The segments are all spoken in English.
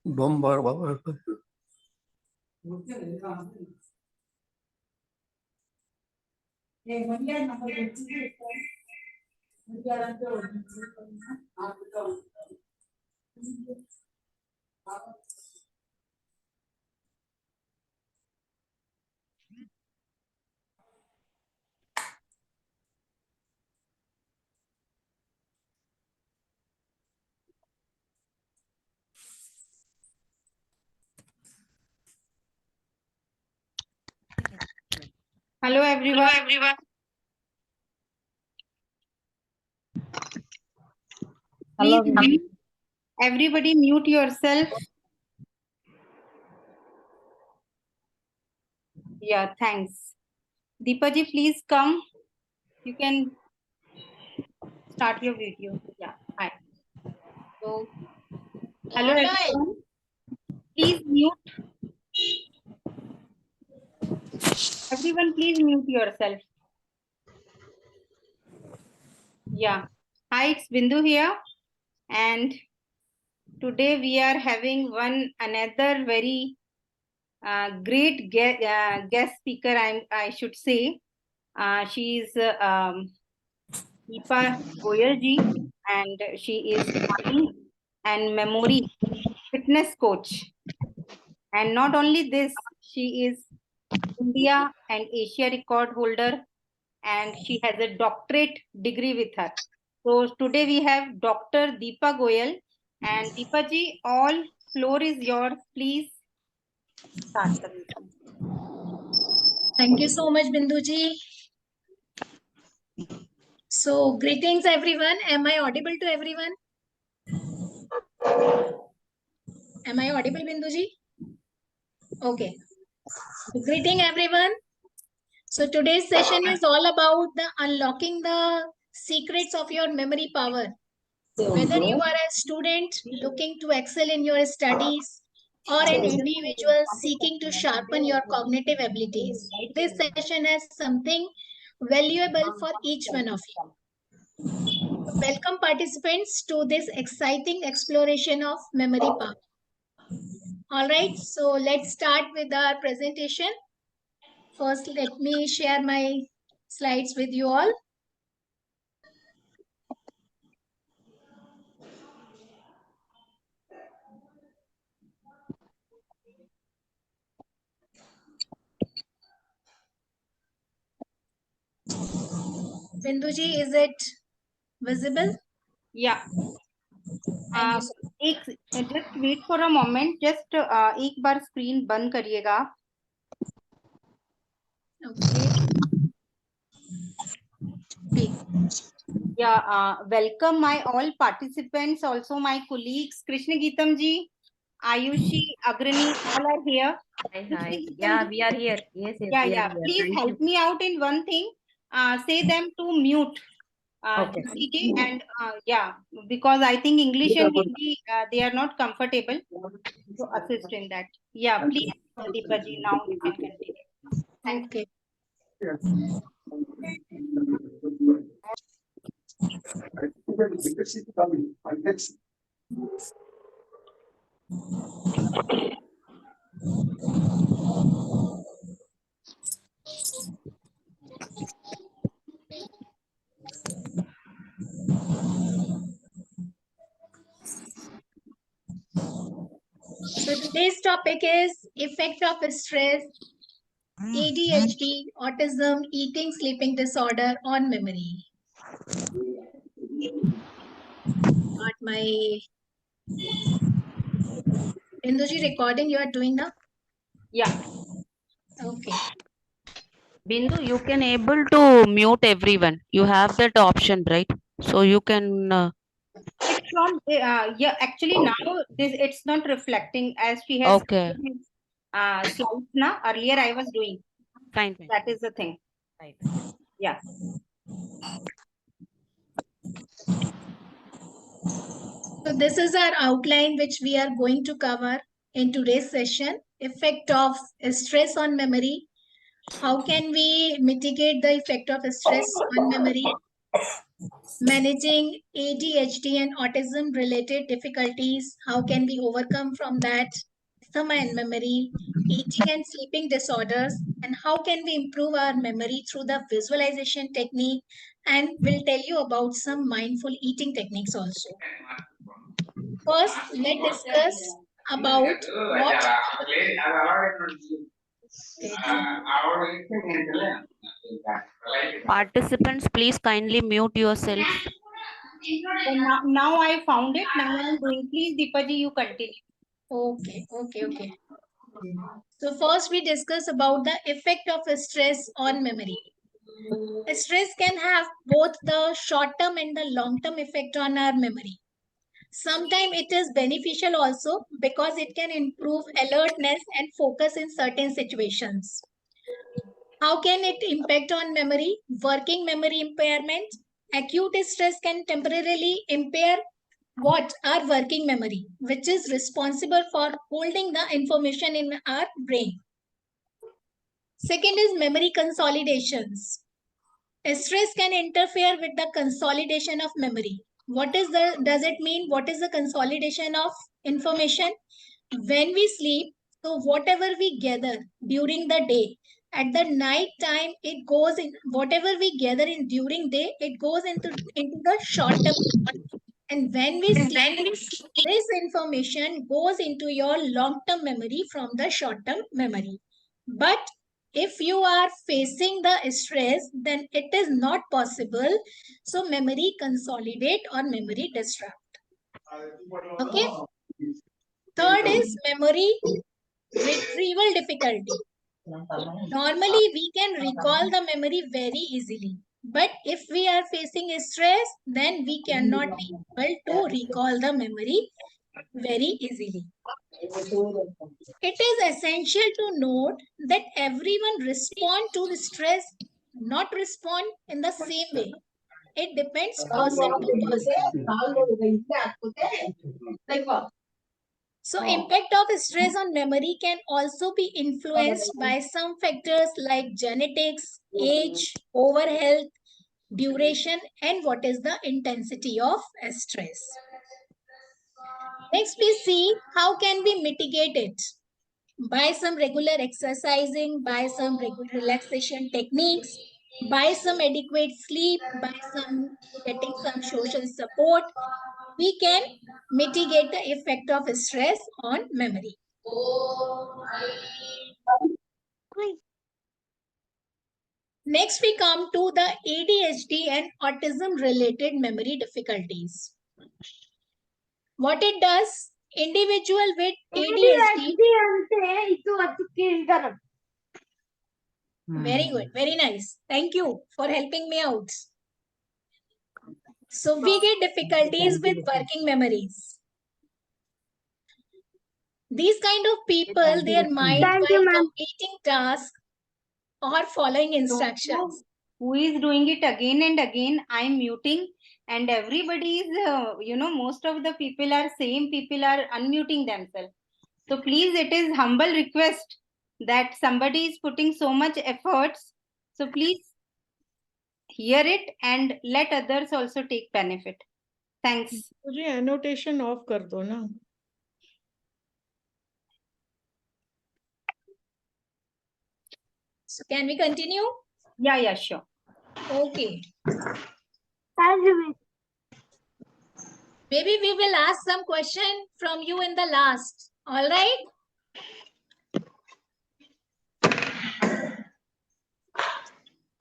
Bombar. Hello everyone. Hello. Please, everybody mute yourself. Yeah, thanks. Deepaji, please come. You can start your video. Yeah, hi. So, hello everyone. Please mute. Everyone, please mute yourself. Yeah. Hi, it's Bindu here. And today we are having another very great guest speaker, I should say. She is DeepaGoyal ji, and she is mind and memory fitness coach. And not only this, she is India and Asia record holder, and she has a doctorate degree with her. So today we have Dr. DeepaGoyal, and Deepa ji, all floor is yours. Please start the meeting. Thank you so much, Bindu ji. So, greetings everyone. Am I audible to everyone? Am I audible, Bindu ji? Okay. So, greeting everyone. So, today's session is all about the unlocking the secrets of your memory power. Whether you are a student looking to excel in your studies or an individual seeking to sharpen your cognitive abilities, this session has something valuable for each one of you. Welcome participants to this exciting exploration of memory power. All right, so let's start with our presentation. First, let me share my slides with you all. Binduji, is it visible? Yeah. Thank you. just wait for a moment. Just एक बार screen बंद करिएगा. Okay. Yeah, welcome my all participants, also my colleagues, Krishna Geetam ji, Ayushi, Agrani, all are here. Hi. Yeah, we are here. Yes, Yeah, we are yeah. here. Please Thank help you. me out in one thing. Say them to mute. Okay. DJ and yeah, because I think English and Hindi they are not comfortable to assist in that. Yeah, please, Deepa ji, now you can continue. Thank you. Okay. So today's topic is effect of stress, ADHD, autism, eating, sleeping disorder on memory. Got my Binduji recording you are doing now? Yeah. Okay. Bindu, you can able to mute everyone. You have that option, right? So you can. It's not. Yeah, actually now it's not reflecting as she has. Okay. Slides now. Earlier I was doing. Fine. That is the thing. Right. Yeah. So this is our outline which we are going to cover in today's session. Effect of stress on memory, How can we mitigate the effect of stress on memory? Managing ADHD and autism related difficulties. How can we overcome from that? Asthma and memory, eating and sleeping disorders, and how can we improve our memory through the visualization technique? And we'll tell you about some mindful eating techniques also. First, let's discuss about what. Participants, please kindly mute yourself. So now I found it. Now I'm doing. Please, Deepaji, you continue. Okay. So first we discuss about the effect of stress on memory. Stress can have both the short-term and the long-term effect on our memory. Sometimes it is beneficial also because it can improve alertness and focus in certain situations. How can it impact on memory? Working memory impairment. Acute stress can temporarily impair what? Our working memory, which is responsible for holding the information in our brain. Second is memory consolidations. Stress can interfere with the consolidation of memory. Does it mean what is the consolidation of information? When we sleep, so whatever we gather during the day, at the night time, it goes in, whatever we gather in during day, it goes into the short term. And when we sleep, this information goes into your long-term memory from the short-term memory. But if you are facing the stress, then it is not possible. So memory consolidate or memory disrupt. Okay. Third is memory retrieval difficulty. Normally, we can recall the memory very easily. But if we are facing stress, then we cannot be able to recall the memory very easily. It is essential to note that everyone respond to the stress, not respond in the same way. It depends person to person. So impact of stress on memory can also be influenced by some factors like genetics, age, overhealth, duration, and what is the intensity of stress. Next, we see how can we mitigate it. By some regular exercising, by some regular relaxation techniques, by some adequate sleep, by some getting some social support, we can mitigate the effect of stress on memory. Next, we come to the ADHD and autism related memory difficulties. What it does, individual with ADHD. Very good, very nice. Thank you for helping me out. So we get difficulties with working memories. These kind of people, their mind while completing tasks or following instructions. Who is doing it again and again? I'm muting, and everybody is, most of the people are unmuting themselves. So please, it is humble request that somebody is putting so much efforts. So please hear it and let others also take benefit. Thanks. मुझे annotation off कर दो ना. So can we continue? Yeah, sure. Okay. Maybe we will ask some question from you in the last. All right?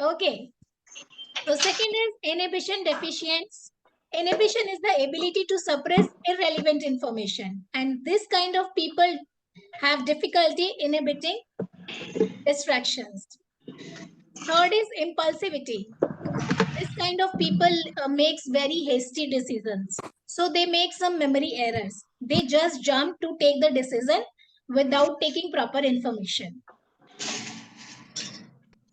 Okay. So second is inhibition deficiency. Inhibition is the ability to suppress irrelevant information. And this kind of people have difficulty inhibiting distractions. Third is impulsivity. This kind of people makes very hasty decisions. So they make some memory errors. They just jump to take the decision without taking proper information.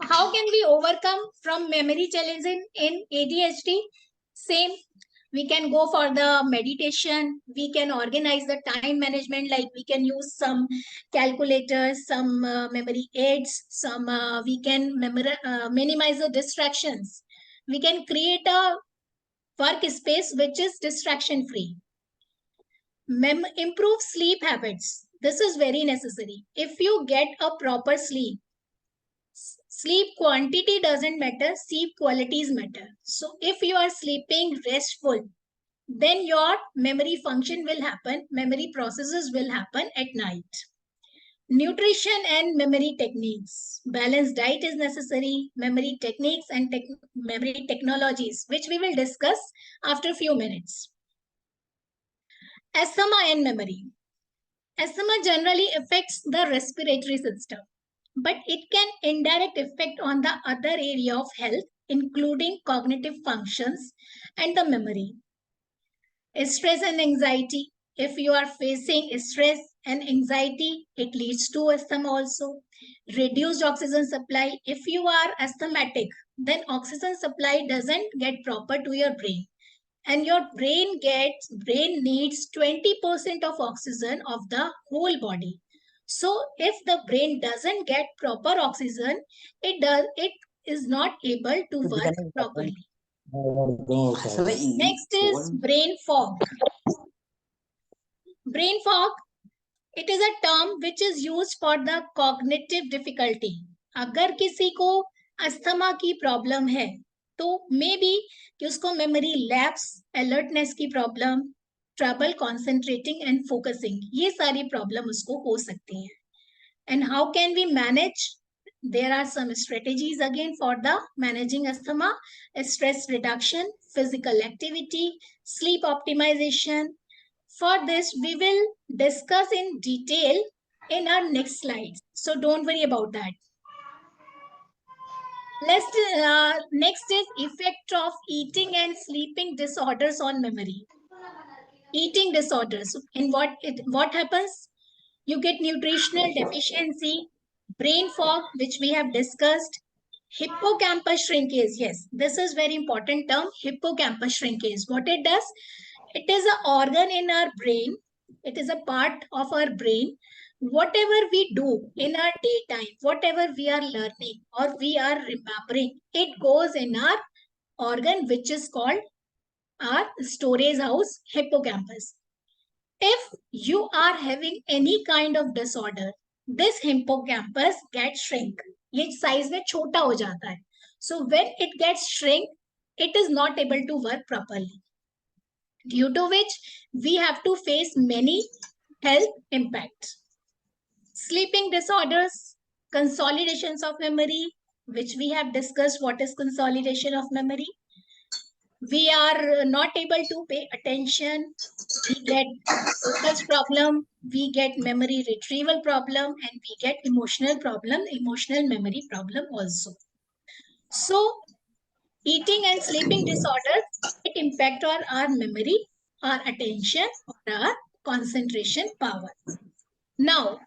How can we overcome from memory challenges in ADHD? Same. We can go for the meditation. We can organize the time management, like we can use some calculators, some memory aids, some we can minimize the distractions. We can create a workspace which is distraction free. Improve sleep habits. This is very necessary. If you get a proper sleep, sleep quantity doesn't matter, sleep qualities matter. So if you are sleeping restful, then your memory function will happen, memory processes will happen at night. Nutrition and memory techniques. Balanced diet is necessary, memory techniques and memory technologies, which we will discuss after a few minutes. Asthma and memory. Asthma generally affects the respiratory system, but it can indirect effect on the other area of health, including cognitive functions and the memory. Stress and anxiety. If you are facing stress and anxiety, it leads to asthma also. Reduced oxygen supply. If you are asthmatic, then oxygen supply doesn't get proper to your brain. And your brain needs 20% of oxygen of the whole body. So if the brain doesn't get proper oxygen, it is not able to work properly. Next is brain fog. Brain fog, it is a term which is used for the cognitive difficulty. अगर किसी को asthma की problem है तो may be कि उसको memory lapse, alertness की problem, trouble concentrating and focusing, ये सारी प्रॉब्लम उसको हो सकती हैं. And how can we manage? There are some strategies again for the managing asthma: stress reduction, physical activity, sleep optimization. For this, we will discuss in detail in our next slides. So don't worry about that. Next is effect of eating and sleeping disorders on memory. Eating disorders. In what happens? You get nutritional deficiency, brain fog, which we have discussed, hippocampus shrinkage. Yes, this is very important term, hippocampus shrinkage. What it does? It is an organ in our brain. It is a part of our brain. Whatever we do in our daytime, whatever we are learning or we are remembering, it goes in our organ, which is called our storage house, hippocampus. If you are having any kind of disorder, this hippocampus gets shrink. ये size में छोटा हो जाता है. So when it gets shrink, it is not able to work properly, due to which we have to face many health impacts. Sleeping disorders, consolidations of memory, which we have discussed what is consolidation of memory. We are not able to pay attention. We get focus problem, we get memory retrieval problem, and we get emotional problem, emotional memory problem also. So eating and sleeping disorders, it impact on our memory, our attention, or our concentration power. Now,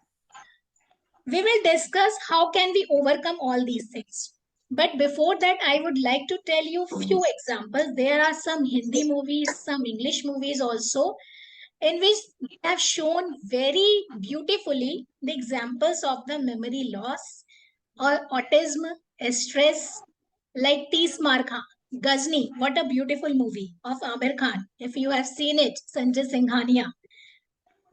we will discuss how can we overcome all these things. But before that, I would like to tell you few examples. There are some Hindi movies, some English movies also, in which we have shown very beautifully the examples of the memory loss or autism, stress, like Tees Mar Khan, Ghazni. What a beautiful movie of Amir Khan. If you have seen it, Sanjay Singhania,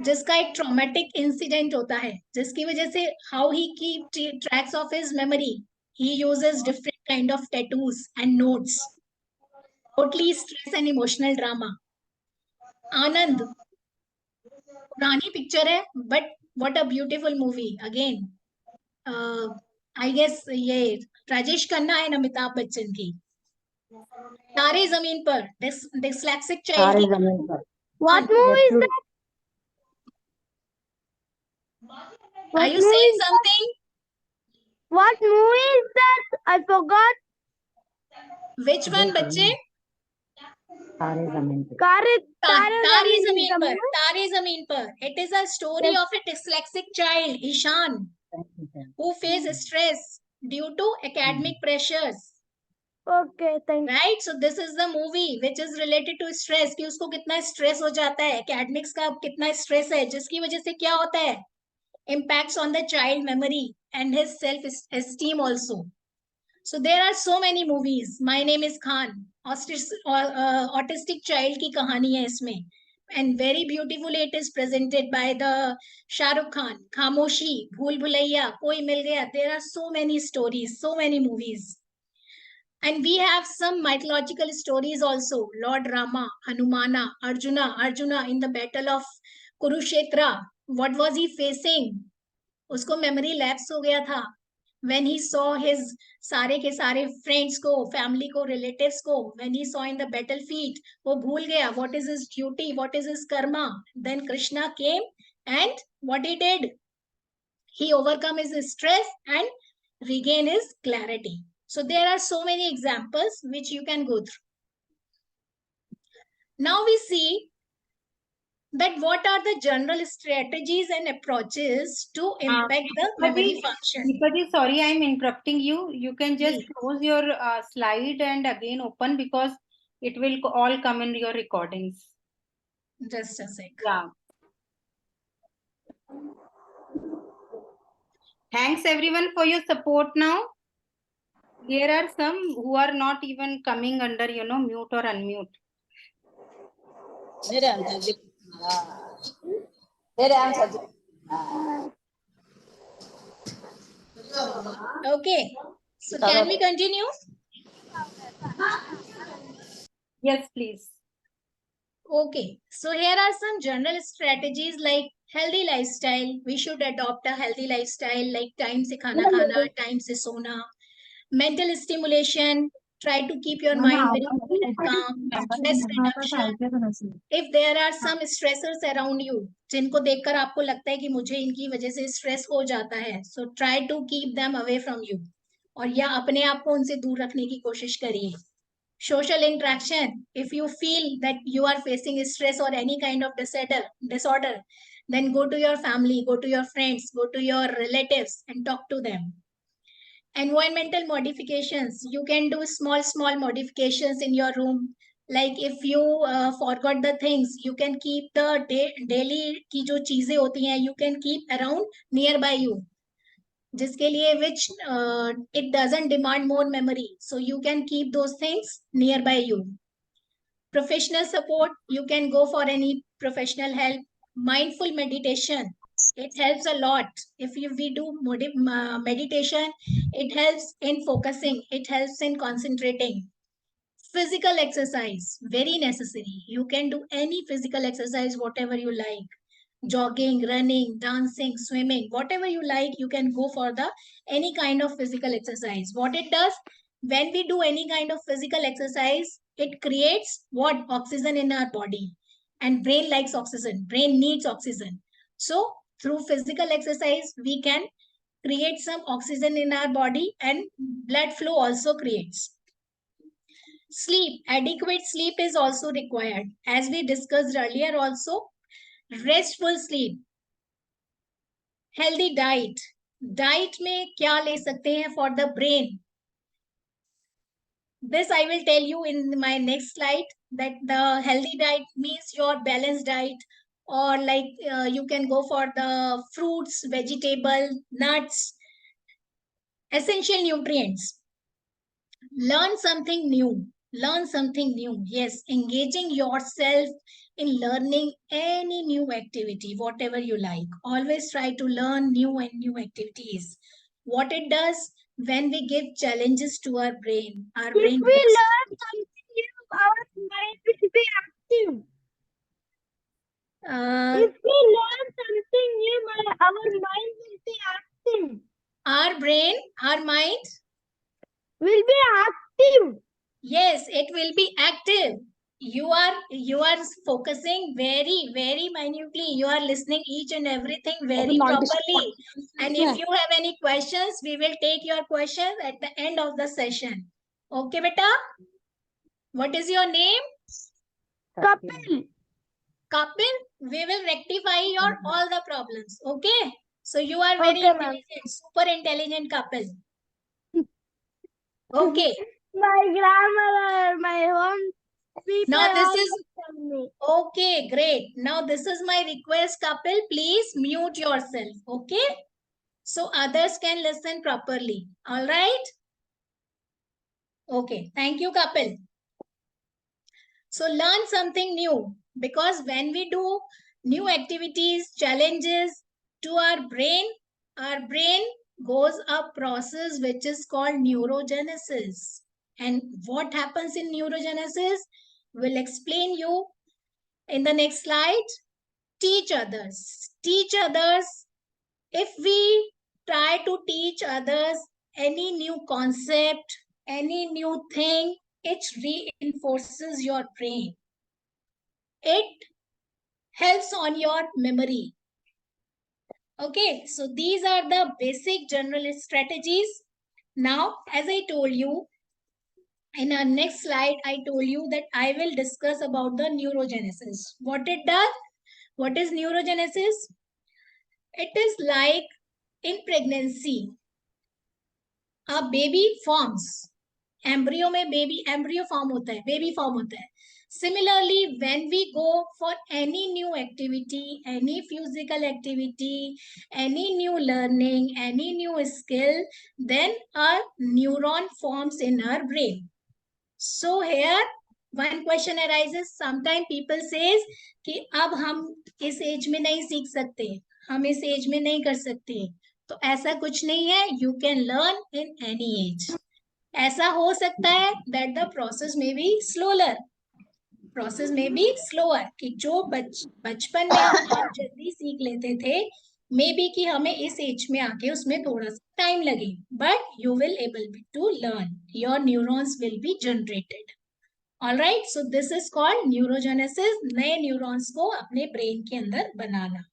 जिसका एक traumatic incident होता है, जिसकी वजह से how he keep tracks of his memory, he uses different kind of tattoos and notes, totally stress and emotional drama. Anand, पुरानी picture है, but what a beautiful movie. Again I guess ये Rajesh Khanna and Amitabh Bachchan की. Taare Zameen Par, dyslexic child. What movie is that? Are you saying something? What movie is that? I forgot. Which one, बच्चे? Tare Zameen Par. तारे जमीन पर. It is a story of a dyslexic child, Ishan, who faces stress due to academic pressures. Okay, thank you. Right? So this is the movie which is related to stress, कि उसको कितना stress हो जाता है, academics का कितना stress है, जिसकी वजह से क्या होता है, impacts on the child memory and his self-esteem also. So there are so many movies. My Name is Khan, autistic child की कहानी है इसमें, and very beautifully it is presented by the Shah Rukh Khan. खामोशी, भूल भुलैया, कोई मिल गया. There are so many stories, so many movies. And we have some mythological stories also. Lord Rama, Hanumana, Arjuna in the battle of Kurukshetra. What was he facing? उसको memory lapse हो गया था. When he saw his सारे के सारे friends को, family को, relatives को, when he saw in the battlefield, वो भूल गया what is his duty, what is his karma. Then Krishna came and what he did? He overcome his stress and regain his clarity. So there are so many examples which you can go through. Now we see that what are the general strategies and approaches to impact the memory function. Deepaji, sorry, I'm interrupting you. You can just Please. close your slide and again open because it will all come in your recordings. Just a sec. Yeah. Thanks everyone for your support now. There are some who are not even coming under, mute or unmute. Okay. So can we continue? Yes, please. Okay. So here are some general strategies like healthy lifestyle. We should adopt a healthy lifestyle like time se khana khana, time se sona. Mental stimulation. Try to keep your mind very cool and calm. Stress reduction. If there are some stressors around you, जिनको देखकर आपको लगता है कि मुझे इनकी वजह से स्ट्रेस हो जाता है, so try to keep them away from you. और या अपने आप को उनसे दूर रखने की कोशिश करिए. Social interaction. If you feel that you are facing stress or any kind of disorder, then go to your family, go to your friends, go to your relatives and talk to them. Environmental modifications. You can do small modifications in your room. Like if you forgot the things, you can keep the daily की जो चीजें होती हैं, you can keep around nearby you. जिसके लिए which it doesn't demand more memory, so you can keep those things nearby you. Professional support. You can go for any professional help. Mindful meditation. It helps a lot. If we do meditation, it helps in focusing. It helps in concentrating. Physical exercise, very necessary. You can do any physical exercise, whatever you like. Jogging, running, dancing, swimming, whatever you like, you can go for the any kind of physical exercise. What it does, when we do any kind of physical exercise, it creates what? Oxygen in our body. And brain likes oxygen. Brain needs oxygen. So through physical exercise, we can create some oxygen in our body and blood flow also creates. Sleep. Adequate sleep is also required. As we discussed earlier also, restful sleep. Healthy diet. Diet में क्या ले सकते हैं for the brain? This I will tell you in my next slide, that the healthy diet means your balanced diet, or like you can go for the fruits, vegetable, nuts, essential nutrients. Learn something new. Learn something new. Yes, engaging yourself in learning any new activity, whatever you like. Always try to learn new activities. What it does, when we give challenges to our brain If we learn something new, our mind will be active. If we learn something new, our mind will be active. Our brain, our mind, Will be active. yes, it will be active. You are focusing very minutely. You are listening each and everything very properly. And if you have any questions, we will take your questions at the end of the session. Okay, beta? What is your name? Kapil. Kapil, we will rectify your all the problems. Okay? So you are very Okay, ma'am. intelligent, super intelligent Kapil. Okay. My grandmother, my home people Now this all is tell me. okay, great. Now this is my request, couple. Please mute yourself, okay? So others can listen properly. All right? Okay, thank you, couple. So learn something new, because when we do new activities, challenges to our brain goes a process which is called neurogenesis. And what happens in neurogenesis? We'll explain you in the next slide. Teach others. Teach others. If we try to teach others any new concept, any new thing, it reinforces your brain. It helps on your memory. Okay, so these are the basic general strategies. Now, as I told you, in our next slide, I told you that I will discuss about the neurogenesis. What it does? What is neurogenesis? It is like in pregnancy, a baby forms. Embryo में baby embryo form होता है, baby form होता है. Similarly, when we go for any new activity, any physical activity, any new learning, any new skill, then a neuron forms in our brain. So here one question arises. Sometimes people says कि अब हम इस as में नहीं सीख सकते, हम इस एज में नहीं कर सकते. तो ऐसा कुछ नहीं है. You can learn in any age. ऐसा हो सकता है that the process may be slower. Process may be slower. कि जो बचपन में आप जल्दी सीख लेते थे, मे बी कि हमें इस एज में आके उसमें थोड़ा सा टाइम लगे, but you will able to learn. Your neurons will be generated. Alright, so this is called neurogenesis. नए न्यूरॉन्स को अपने ब्रेन के अंदर बनाना.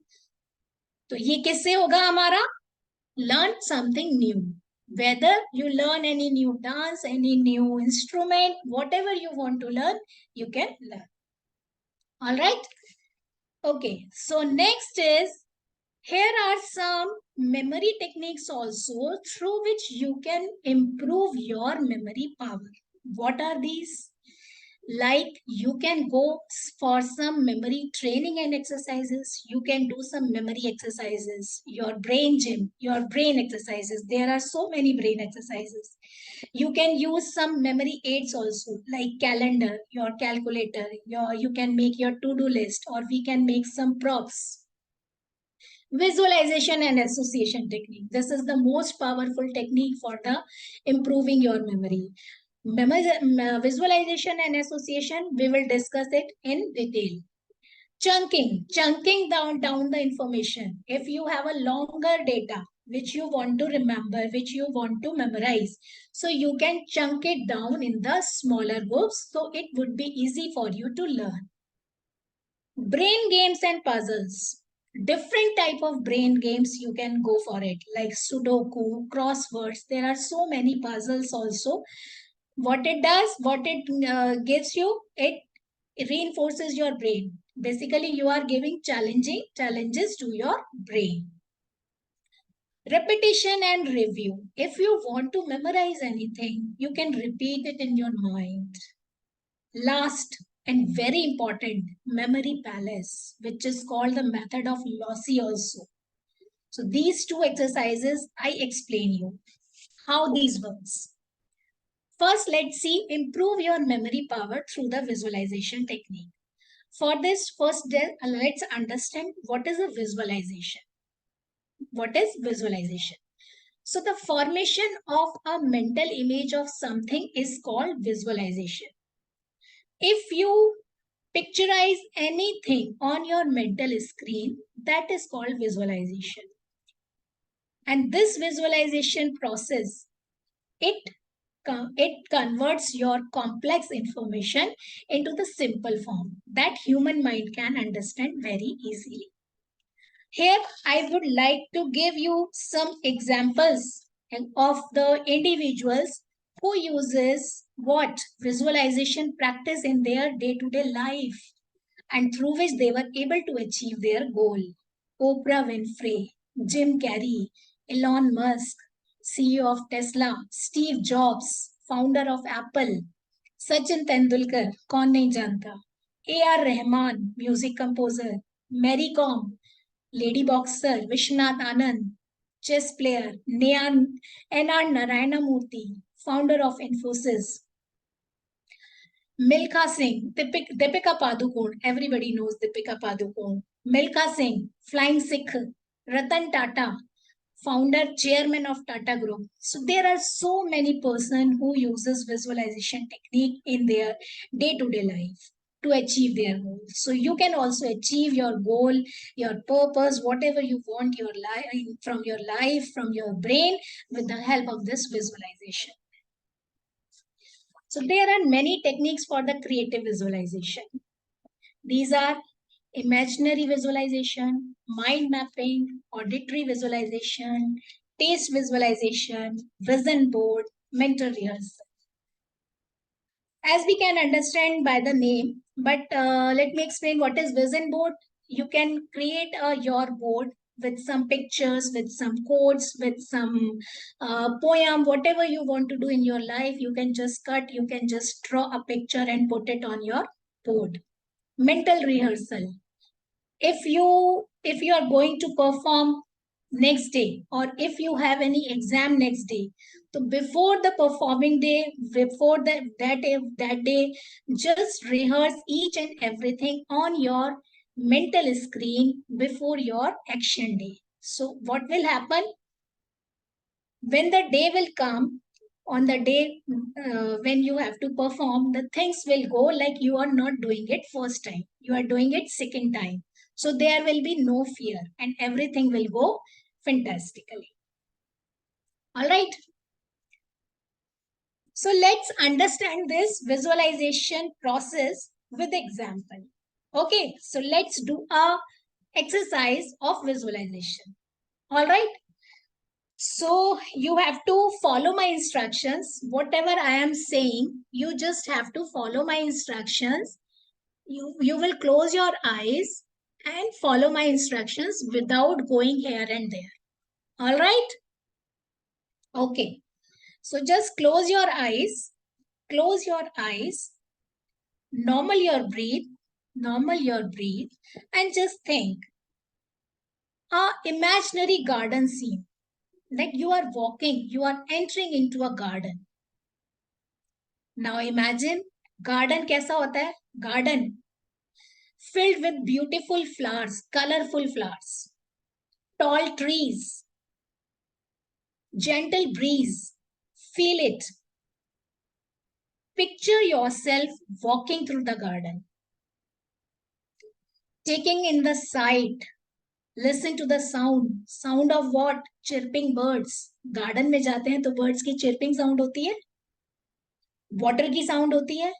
तो ये किससे होगा हमारा? Learn something new. Whether you learn any new dance, any new instrument, whatever you want to learn, you can learn. All right. Okay. So next is, here are some memory techniques also through which you can improve your memory power. What are these? Like you can go for some memory training and exercises. You can do some memory exercises, your brain gym, your brain exercises. There are so many brain exercises. You can use some memory aids also, like calendar, your calculator, you can make your to-do list, or we can make some props. Visualization and association technique. This is the most powerful technique for the improving your memory. Visualization and association, we will discuss it in detail. Chunking down the information. If you have a longer data which you want to remember, which you want to memorize, so you can chunk it down in the smaller groups, so it would be easy for you to learn. Brain games and puzzles. Different type of brain games you can go for it, like Sudoku, crosswords. There are so many puzzles also. What it does, what it gives you, it reinforces your brain. Basically, you are giving challenges to your brain. Repetition and review. If you want to memorize anything, you can repeat it in your mind. Last and very important, memory palace, which is called the method of Lossy also. So these two exercises, I explain you how these works. First, let's see, improve your memory power through the visualization technique. For this, first, let's understand what is a visualization. What is visualization? So the formation of a mental image of something is called visualization. If you picturize anything on your mental screen, that is called visualization. And this visualization process, it converts your complex information into the simple form that human mind can understand very easily. Here, I would like to give you some examples of the individuals who uses what visualization practice in their day-to-day life, and through which they were able to achieve their goal. Oprah Winfrey, Jim Carrey, Elon Musk, CEO of Tesla, Steve Jobs, founder of Apple. Sachin Tendulkar, कौन नहीं जानता. A.R. Rahman, music composer. Mary Kom, lady boxer. Vishwanath Anand, chess player. N.R. Narayana Murthy, founder of Infosys. Milkha Singh, Deepika Padukone, everybody knows Deepika Padukone. Milkha Singh, Flying Sikh. Ratan Tata, founder, chairman of Tata Group. So there are so many persons who uses visualization technique in their day-to-day life to achieve their goals. So you can also achieve your goal, your purpose, whatever you want your life, from your brain, with the help of this visualization. So there are many techniques for the creative visualization. These are imaginary visualization, mind mapping, auditory visualization, taste visualization, vision board, mental rehearsal. As we can understand by the name, but let me explain what is vision board. You can create your board with some pictures, with some quotes, with some poem, whatever you want to do in your life. You can just cut, you can just draw a picture and put it on your board. Mental rehearsal. If you are going to perform next day, or if you have any exam next day, so before the performing day, before that day, just rehearse each and everything on your mental screen before your action day. So what will happen when the day will come? On the day when you have to perform, the things will go like you are not doing it first time, you are doing it second time. So there will be no fear and everything will go fantastically. All right. So let's understand this visualization process with example. Okay, so let's do a exercise of visualization. All right. So you have to follow my instructions. Whatever I am saying, you just have to follow my instructions. You will close your eyes and follow my instructions without going here and there. All right? Okay. So just close your eyes. Close your eyes. Normal your breath. Normal your breath. And just think. A imaginary garden scene. Like you are walking, you are entering into a garden. Now imagine, garden कैसा होता है? Garden filled with beautiful flowers, colorful flowers, tall trees, gentle breeze. Feel it. Picture yourself walking through the garden, taking in the sight. Listen to the sound. Sound of what? Chirping birds. Garden में जाते हैं तो birds की chirping sound होती है. Water की sound होती है.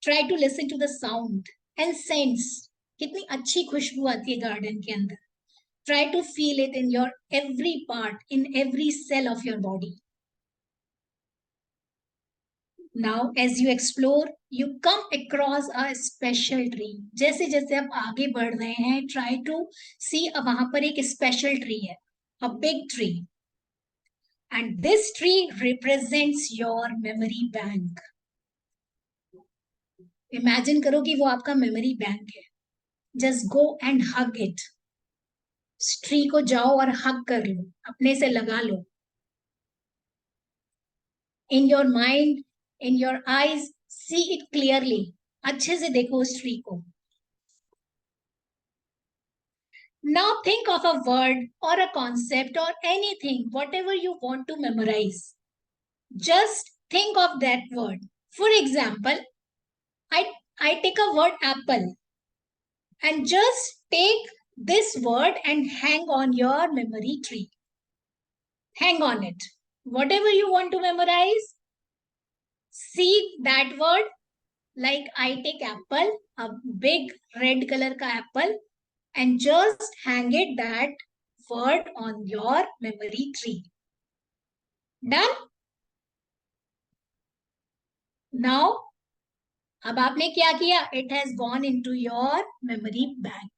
Try to listen to the sound and sense. कितनी अच्छी खुशबू आती है garden के अंदर. Try to feel it in your every part, in every cell of your body. Now, as you explore, you come across a special tree. जैसे जैसे आप आगे बढ़ रहे हैं, try to see वहां पर एक special tree है, a big tree. And this tree represents your memory bank. Imagine करो कि वो आपका memory bank है. Just go and hug it. Tree को जाओ और hug कर लो, अपने से लगा लो. In your mind, in your eyes, see it clearly. अच्छे से देखो उस ट्री को. Now think of a word or a concept or anything, whatever you want to memorize. Just think of that word. For example, I take a word apple and just take this word and hang on your memory tree. Hang on it. Whatever you want to memorize, see that word. Like I take apple, a big red color ka apple, and just hang it that word on your memory tree. Done? Now, अब आपने क्या किया? It has gone into your memory bank,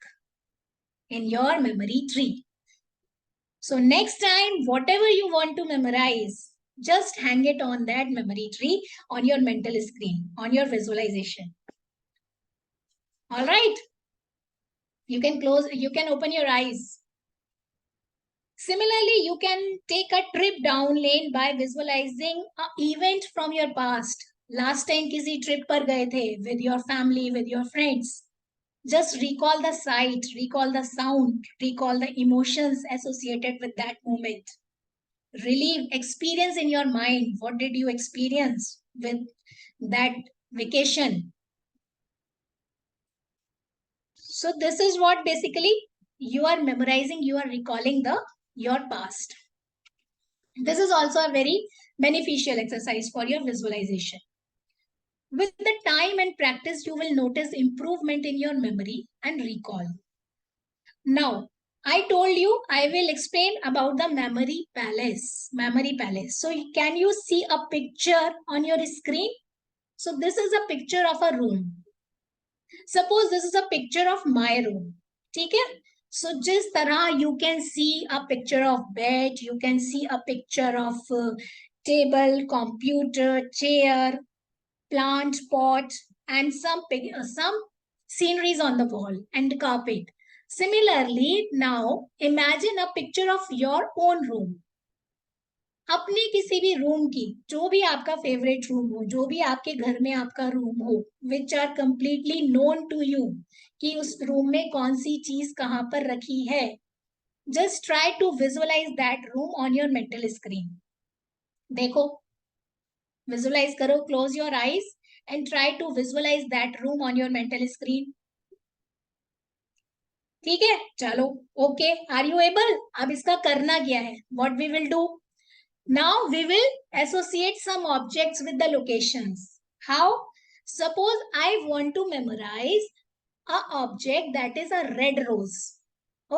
in your memory tree. So next time, whatever you want to memorize, Just hang it on that memory tree on your mental screen, on your visualization. All right. You can open your eyes. Similarly, you can take a trip down lane by visualizing an event from your past. Last time किसी trip पर गए थे with your family, with your friends. Just recall the sight, recall the sound, recall the emotions associated with that moment. Relieve, experience in your mind. What did you experience with that vacation? So this is what basically you are memorizing, you are recalling your past. This is also a very beneficial exercise for your visualization. With the time and practice, you will notice improvement in your memory and recall. Now, I told you I will explain about the memory palace. Memory palace. So can you see a picture on your screen? So this is a picture of a room. Suppose this is a picture of my room. ठीक है? So जिस तरह you can see a picture of bed, you can see a picture of table, computer, chair, plant pot, and some sceneries on the wall and carpet. Similarly, now imagine a picture of your own room. अपने किसी भी room की, जो भी आपका favourite room हो, जो भी आपके घर में आपका रूम हो, which are completely known to you, कि उस रूम में कौन सी चीज कहां पर रखी है. Just try to visualise that room on your mental screen. देखो, विजुअलाइज करो, close your eyes and try to visualise that room on your mental screen. ठीक है, चलो, ओके, आर यू एबल? अब इसका करना क्या है? What we will do? Now we will associate some objects with the locations. How? Suppose I want to memorize a object that is a red rose.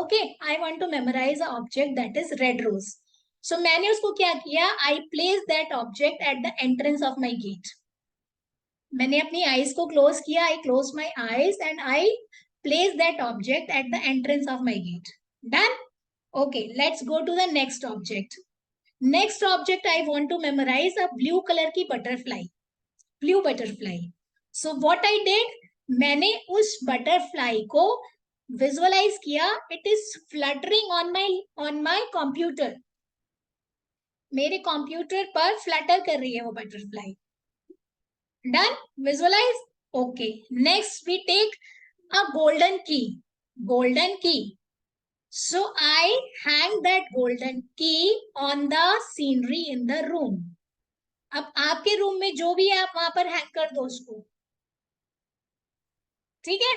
Okay, I want to memorize a object that is red rose. So मैंने उसको क्या किया? I placed that object at the entrance of my gate. मैंने अपनी eyes को close किया. I closed my eyes and I placed that object at the entrance of my gate. Done? Okay, let's go to the next object. Next object I want to memorize a blue color की butterfly. Blue butterfly. So what I did? मैंने उस butterfly को visualize किया. It is fluttering on my computer. मेरे computer पर flutter कर रही है वो butterfly. Done? Visualize? Okay. Next we take a golden key. Golden key. So I hang that golden key on the scenery in the room. अब आपके room में जो भी है आप वहां पर हैंग कर दो उसको. ठीक है?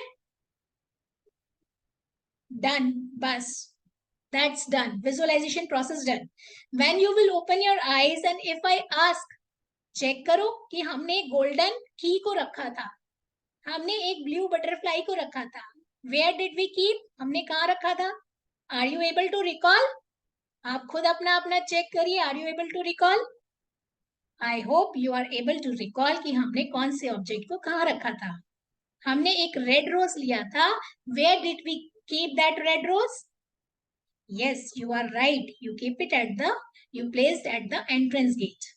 Done. बस. That's done. Visualization process done. When you will open your eyes and if I ask, check करो कि हमने golden key को रखा था. हमने एक blue butterfly को रखा था. Where did we keep? हमने कहाँ रखा था? Are you able to recall? आप खुद अपना चेक करिए. Are you able to recall? I hope you are able to recall कि हमने कौन से ऑब्जेक्ट को कहाँ रखा था. हमने एक रेड रोज लिया था. Where did we keep that red rose? Yes, you are right. You placed at the entrance gate.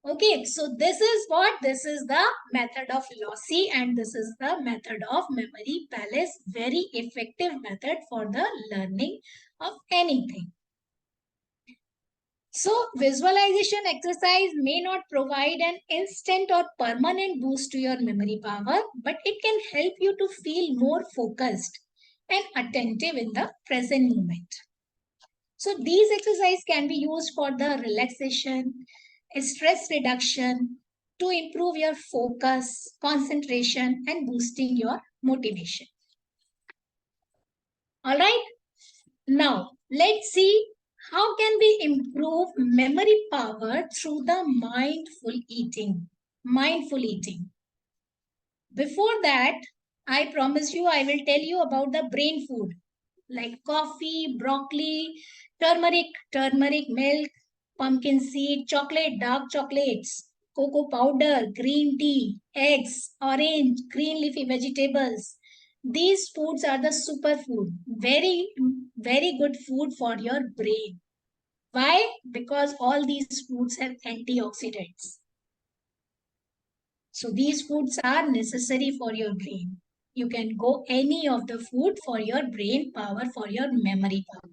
Okay, so this is the method of lossy and this is the method of memory palace. Very effective method for the learning of anything. So visualization exercise may not provide an instant or permanent boost to your memory power, but it can help you to feel more focused and attentive in the present moment. So these exercises can be used for the relaxation, stress reduction, to improve your focus, concentration, and boosting your motivation. All right. Now let's see how can we improve memory power through the mindful eating. Mindful eating. Before that, I promise you I will tell you about the brain food like coffee, broccoli, turmeric milk, pumpkin seed, chocolate, dark chocolates, cocoa powder, green tea, eggs, orange, green leafy vegetables. These foods are the superfood. Very, very good food for your brain. Why? Because all these foods have antioxidants. So these foods are necessary for your brain. You can go any of the food for your brain power, for your memory power.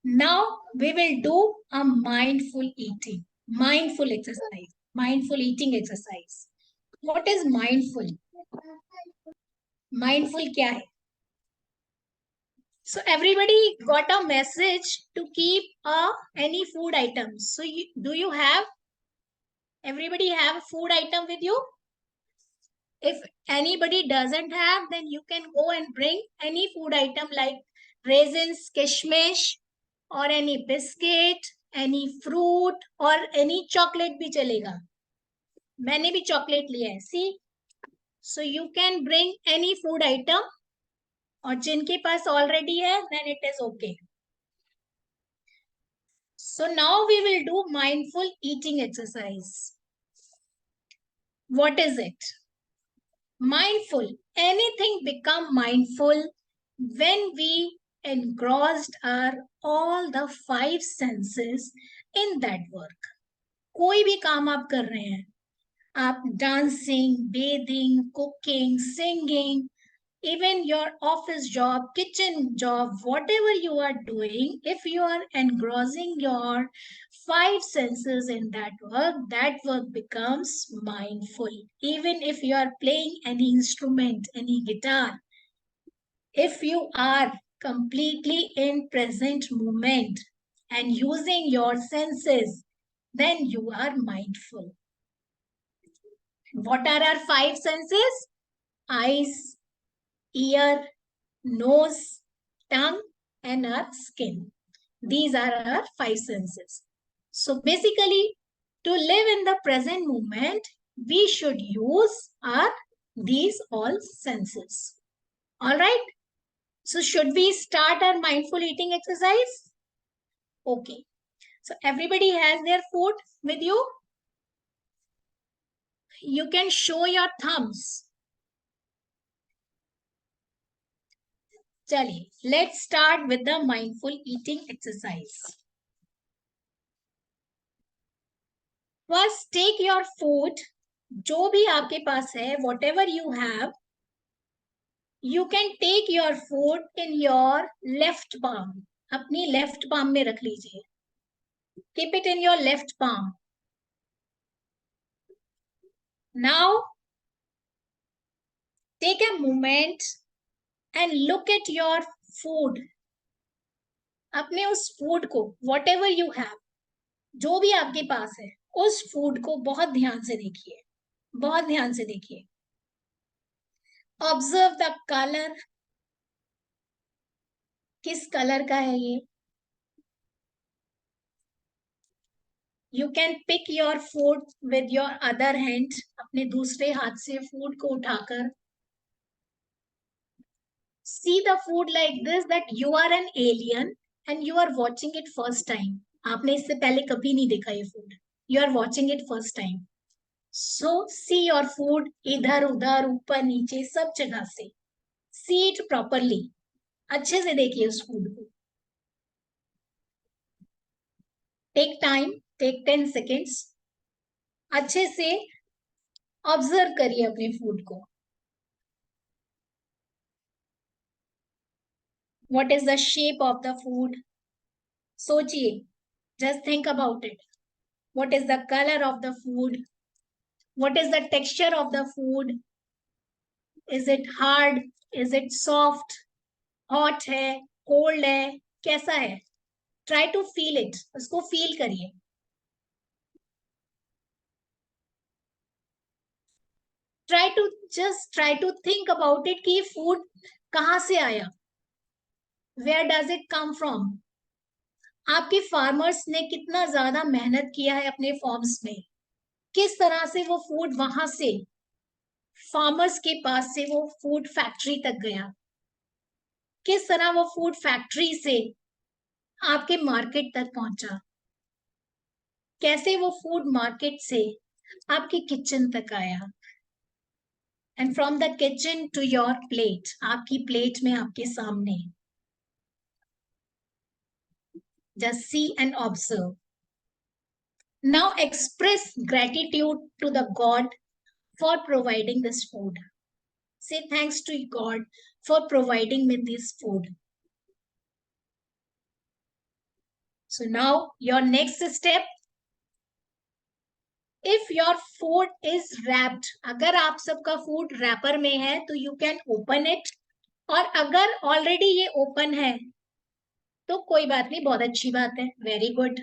Now we will do a mindful eating, mindful exercise, mindful eating exercise. What is mindful? Mindful क्या है? So everybody got a message to keep any food items. So do you have, everybody have food item with you? If anybody doesn't have, then you can go and bring any food item like raisins, kishmish, or any biscuit, any fruit, or any chocolate भी चलेगा. मैंने भी chocolate लिया है. See, so you can bring any food item, और जिनके पास already है, then it is okay. So now we will do mindful eating exercise. What is it? Mindful. Anything become mindful when we engrossed our all the 5 senses in that work. कोई भी काम आप कर रहे हैं, आप dancing, bathing, cooking, singing, even your office job, kitchen job, whatever you are doing, if you are engrossing your 5 senses in that work becomes mindful. Even if you are playing any instrument, any guitar, if you are completely in present moment and using your senses, then you are mindful. What are our 5 senses? Eyes, ear, nose, tongue, and our skin. These are our 5 senses. So basically, to live in the present moment, we should use these all senses. All right. So should we start our mindful eating exercise? Okay. So everybody has their food with you. You can show your thumbs. Chaliye, let's start with the mindful eating exercise. First, take your food, जो भी आपके पास है, whatever you have, you can take your food in your left palm. अपनी left palm में रख लीजिए. Keep it in your left palm. Now, take a moment and look at your food. अपने उस food को, whatever you have, जो भी आपके पास है, उस food को बहुत ध्यान से देखिए. बहुत ध्यान से देखिए. Observe the color. किस कलर का है ये? You can pick your food with your other hand. अपने दूसरे हाथ से food को उठाकर. See the food like this, that you are an alien and you are watching it first time. आपने इससे पहले कभी नहीं देखा ये food. You are watching it first time. So see your food इधर उधर ऊपर नीचे सब जगह से. See it properly. अच्छे से देखिए उस food को. Take time, take 10 seconds. अच्छे से ऑब्जर्व करिए अपने फूड को. What is the shape of the food? सोचिए. Just think about it. What is the color of the food? What is the texture of the food? Is it hard? Is it soft? Hot है? Cold है? कैसा है? Try to feel it. उसको feel करिए. Try to think about it कि food कहाँ से आया? Where does it come from? आपके फार्मर्स ने कितना ज्यादा मेहनत किया है अपने फॉर्म्स में. किस तरह से वो फूड वहां से फार्मर्स के पास से वो फूड फैक्ट्री तक गया. किस तरह वो फूड फैक्ट्री से आपके मार्केट तक पहुंचा. कैसे वो फूड मार्केट से आपके किचन तक आया. And from the kitchen to your plate, आपकी प्लेट में आपके सामने. Just see and observe. Now express gratitude to the God for providing this food. Say thanks to God for providing me this food. So now your next step, if your food is wrapped, अगर आप सबका food wrapper में है तो you can open it, और अगर already ये open है तो कोई बात नहीं, बहुत अच्छी बात है, very good.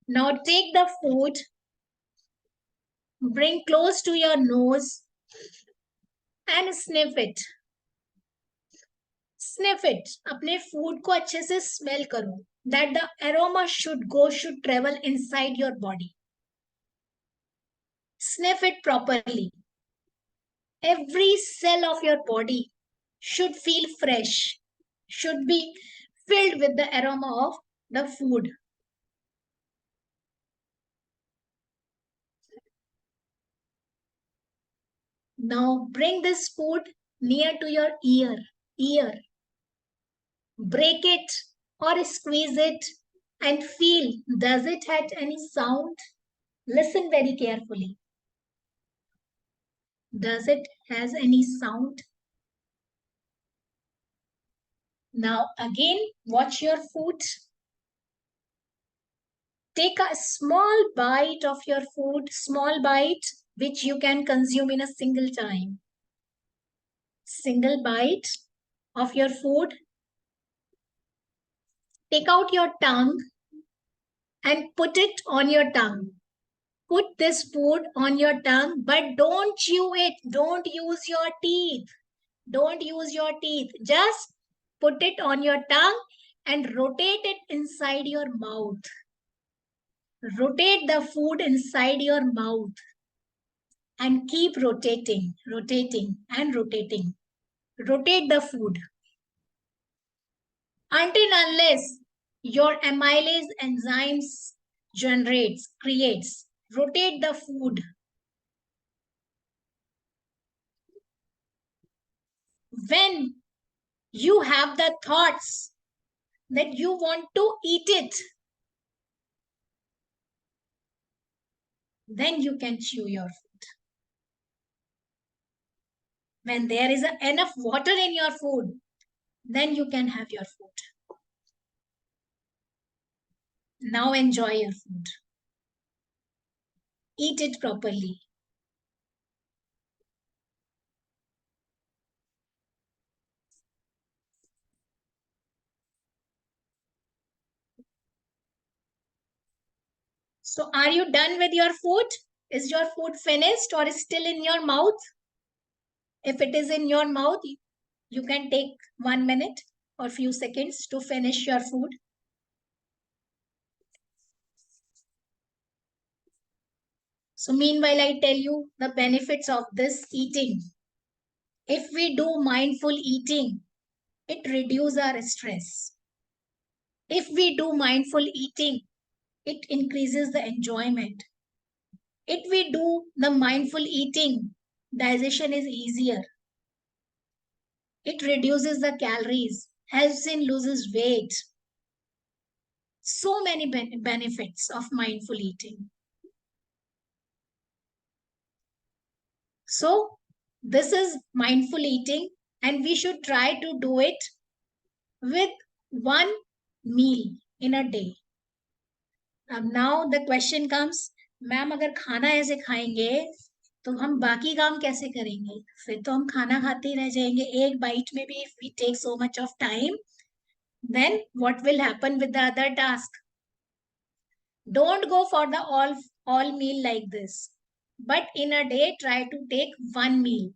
Now take the food, bring close to your nose and sniff it. Sniff it. अपने food को अच्छे से smell करो. That the aroma should travel inside your body. Sniff it properly. Every cell of your body should feel fresh, should be filled with the aroma of the food. Now bring this food near to your ear. Break it or squeeze it and feel, does it have any sound? Listen very carefully. Does it has any sound? Now again, watch your food. Take a small bite of your food, small bite, which you can consume in a single time. Single bite of your food. Take out your tongue and put it on your tongue. Put this food on your tongue, but don't chew it. Don't use your teeth. Don't use your teeth. Just put it on your tongue and rotate it inside your mouth. Rotate the food inside your mouth and keep rotating, rotating and rotating. Rotate the food until unless your amylase enzymes creates. Rotate the food. When you have the thoughts that you want to eat it, then you can chew your food. When there is enough water in your food, then you can have your food. Now enjoy your food. Eat it properly. So are you done with your food? Is your food finished or is still in your mouth? If it is in your mouth, you can take 1 minute or few seconds to finish your food. So meanwhile, I tell you the benefits of this eating. If we do mindful eating, it reduces our stress. If we do mindful eating, it increases the enjoyment. If we do the mindful eating, digestion is easier. It reduces the calories, helps in loses weight. So many benefits of mindful eating. So this is mindful eating and we should try to do it with 1 meal in a day. Now the question comes, ma'am अगर खाना ऐसे खाएंगे तो हम बाकी काम कैसे करेंगे? फिर तो हम खाना खाते ही रह जाएंगे एक बाइट में भी. If we take so much of time, then what will happen with the other task? Don't go for the all meal like this, but in a day try to take 1 meal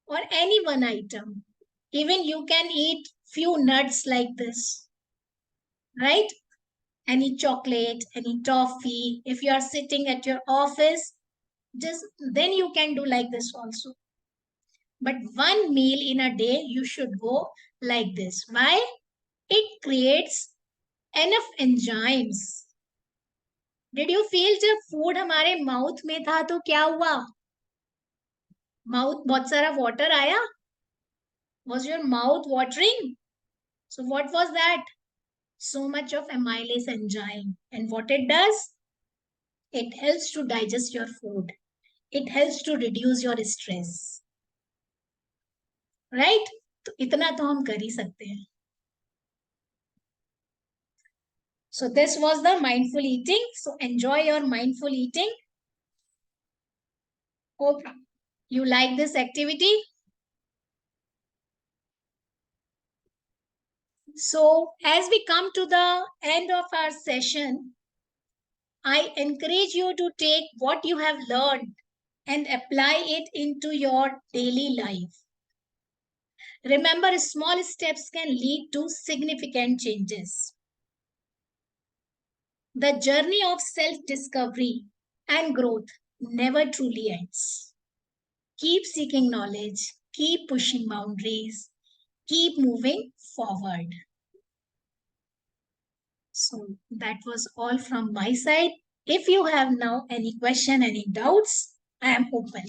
or any one item. Even you can eat few nuts like this, right? Any chocolate, any toffee. If you are sitting at your office, just then you can do like this also. But 1 meal in a day, you should go like this. Why? It creates enough enzymes. Did you feel जब food हमारे mouth में था तो क्या हुआ? Mouth बहुत सारा water आया? Was your mouth watering? So what was that? so much of amylase enzyme. And what it does? It helps to digest your food. It helps to reduce your stress. Right? तो इतना तो हम कर ही सकते हैं. So this was the mindful eating. So enjoy your mindful eating. Hope you like this activity. So as we come to the end of our session, I encourage you to take what you have learned and apply it into your daily life. Remember, small steps can lead to significant changes. The journey of self-discovery and growth never truly ends. Keep seeking knowledge, keep pushing boundaries, keep moving forward. So that was all from my side. If you have now any question, any doubts, I am open.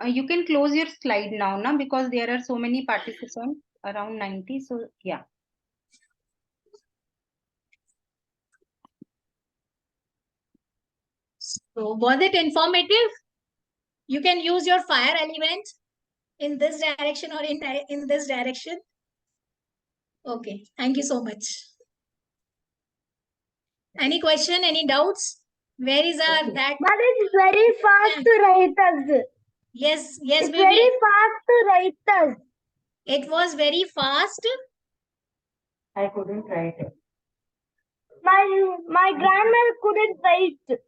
You can close your slide now, na, because there are so many participants, around 90. So yeah. So was it informative? You can use your fire element in this direction or in this direction. Okay, thank you so much. Any question, any doubts? Where is our that? But it's very fast to write us. Yes, It's baby. very fast to write us. It was very fast. I couldn't write it. My grandmother couldn't write.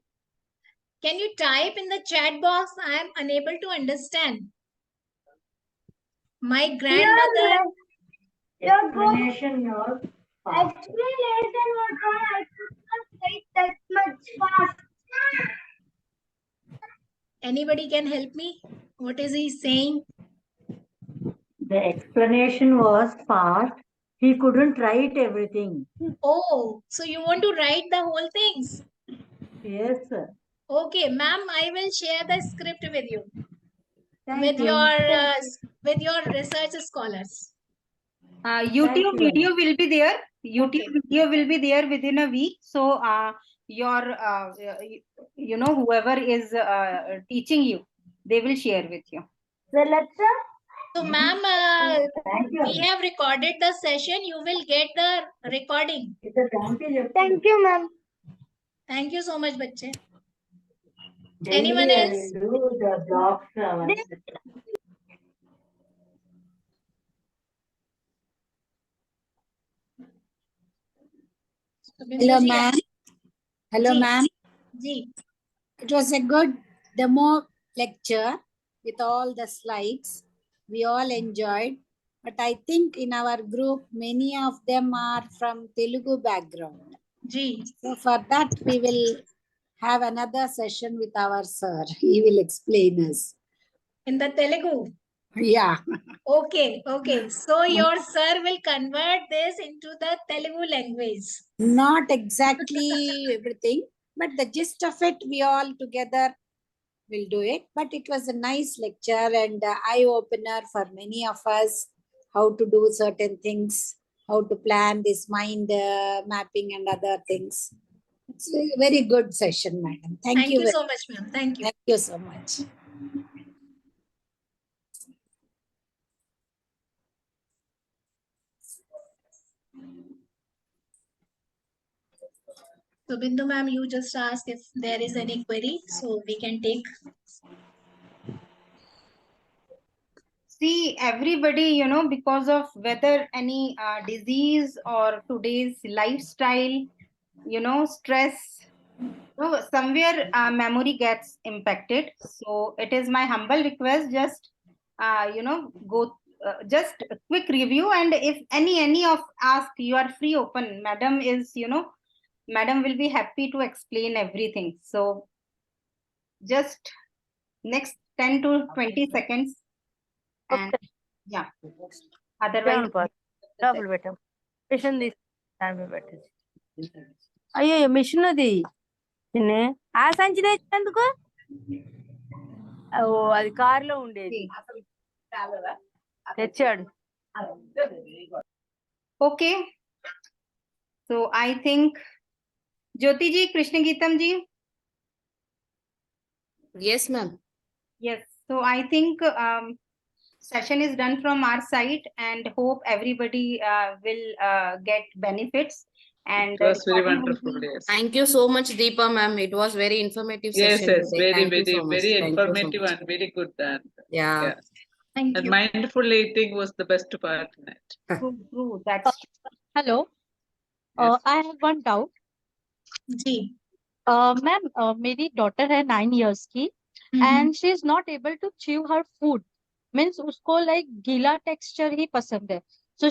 Can you type in the chat box? I am unable to understand. My grandmother. Explanation was fast. Explanation was wrong. I couldn't write that much fast. Anybody can help me? What is he saying? The explanation was fast. He couldn't write everything. Oh, so you want to write the whole things? Yes, sir. Okay, ma'am, I will share the script with you. Thank you. With your research scholars. YouTube you. video will be there. YouTube Okay. video will be there within a week. So your whoever is teaching you, they will share with you. The lecture? So, ma'am, Thank you. we have recorded the session. You will get the recording. Thank you, ma'am. Thank you so much, bache. Daily Anyone I else? will do the blocks. Hello, ma'am. Hello, Ji. ma'am. Ji. It was a good demo lecture with all the slides. We all enjoyed. But I think in our group, many of them are from Telugu background. Ji. So for that, we will have another session with our sir. He will explain us. In the Telugu. Yeah. Okay, okay. So your sir will convert this into the Telugu language. Not exactly everything, but the gist of it, we all together will do it. But it was a nice lecture and eye-opener for many of us, how to do certain things, how to plan this mind mapping and other things. It's a very good session, madam. Thank you so much, ma'am. Thank you. Thank you so much. So, Bindu ma'am, you just asked if there is any query, so we can take. See, everybody, because of whether any disease or today's lifestyle, stress, so somewhere memory gets impacted. So it is my humble request, just, just a quick review. And if any of ask, you are free, open. Madam is, Madam will be happy to explain everything. So just next 10 to 20 seconds. And yeah, otherwise డబ్బులు పెట్టాం machine తీసి దాని మీద పెట్టేసి అయ్యో machine అది నిన్నే ఆ సంచి తెచ్చినందుకు ఓ అది కారులో ఉండేది తెచ్చాడు. Okay. So I think Jyoti ji, Krishna Geetam ji. Yes, ma'am. Yes. So I think session is done from our side and hope everybody will get benefits. And It was very recording will wonderful. be- Yes. Thank you so much, Deepa, ma'am. It was very informative Yes, session yes, today. very, Thank you very, so much. very Thank you so informative much. and very good. And Yeah. yeah, Thank and you. mindful eating was the best part in it. True. That's Hello. Yes. I have one doubt. Ji. Ma'am, मेरी daughter है 9 years की and she is not able to chew her food. Means उसको like गीला texture ही पसंद है. So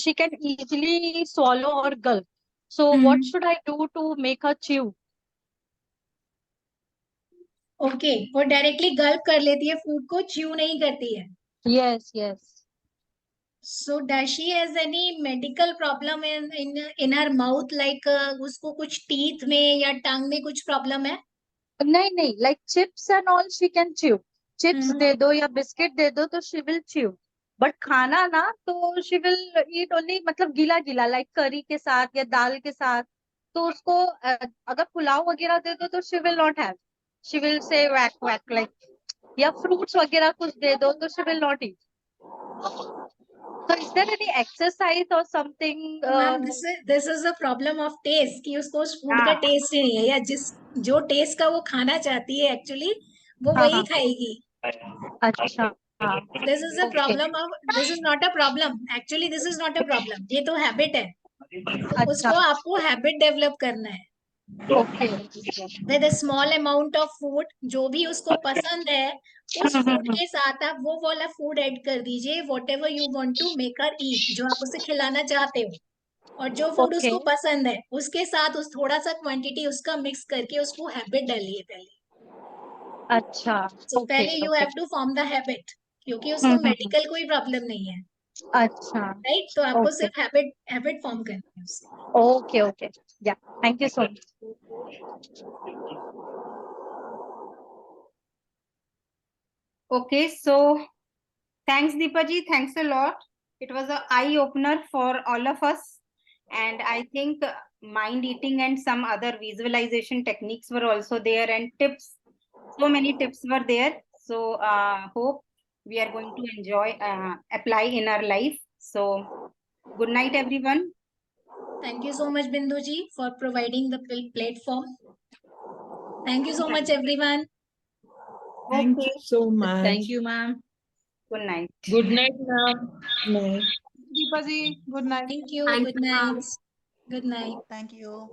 she can easily swallow or gulp. So what should I do to make her chew? Okay, वो directly गल्प कर लेती है, food को chew नहीं करती है. Yes, yes. So does she has any medical problem in her mouth, like उसको कुछ teeth में या टंग में कुछ प्रॉब्लम है? नहीं, like chips and all she can chew. Chips दे दो या biscuit दे दो तो she will chew. But खाना ना तो she will eat only मतलब गीला गीला like curry के साथ या दाल के साथ. तो उसको अगर पुलाव वगैरह दे दो तो she will not have. She will say whack whack like या fruits वगैरह कुछ दे दो तो she will not eat. So is there any exercise or something? Ma'am, this is the problem of taste कि उसको उस फूड का टेस्ट ही नहीं है, या जो टेस्ट का वो खाना चाहती है एक्चुअली वो वही खाएगी. अच्छा. This is a problem of, this is not a problem. Actually, this is not a problem. ये तो हैबिट है. तो उसको आपको हैबिट डेवलप करना है. Okay. With a small amount of food, जो भी उसको पसंद है उस फूड के साथ आप वो वाला फूड ऐड कर दीजिए. Whatever you want to make her eat, जो आप उसे खिलाना चाहते हो, और जो फूड उसको पसंद है उसके साथ उस थोड़ा सा क्वांटिटी उसका मिक्स करके उसको हैबिट डालिए पहले. अच्छा. So पहले you have to form the habit, क्योंकि उसको मेडिकल कोई प्रॉब्लम नहीं है. अच्छा. राइट, तो आपको सिर्फ हैबिट फॉर्म करनी है उससे. Okay. Yeah. Thank you so much. okay. So thanks, Deepa ji. Thanks a lot. It was an eye opener for all of us. And I think mind eating and some other visualization techniques were also there, and tips. So many tips were there. So hope we are going to enjoy, apply in our life. So good night, everyone. Thank you so much, Bindu ji, for providing the platform. Thank you so much, everyone. Thank Okay. you so much. Thank you, ma'am. Good night. Good night, ma'am. Night. Deepa ji, good night. Thank you. Thank Good you, ma'am. night. Good night. Thank you.